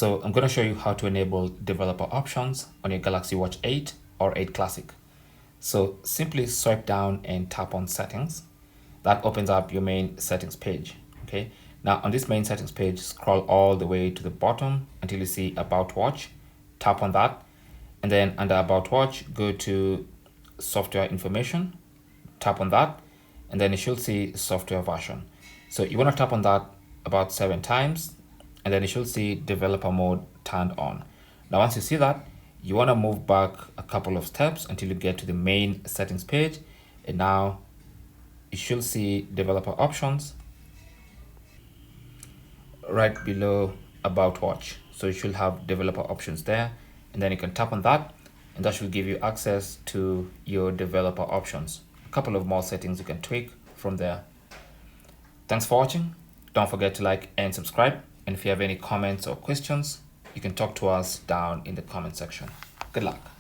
So I'm going to show you how to enable developer options on your Galaxy Watch 8 or 8 Classic. So simply swipe down and tap on settings. That opens up your main settings page. Okay. Now on this main settings page, scroll all the way to the bottom until you see About Watch. Tap on that. And then under About Watch, go to Software Information. Tap on that. And then you should see Software Version. So you want to tap on that about 7 times. And then you should see Developer Mode turned on. Now once you see that, you want to move back a couple of steps until you get to the main settings page. And now you should see Developer Options right below About Watch. So you should have Developer Options there, and then you can tap on that, and that should give you access to your developer options. A couple of more settings you can tweak from there. Thanks for watching. Don't forget to like and subscribe. And if you have any comments or questions, you can talk to us down in the comment section. Good luck.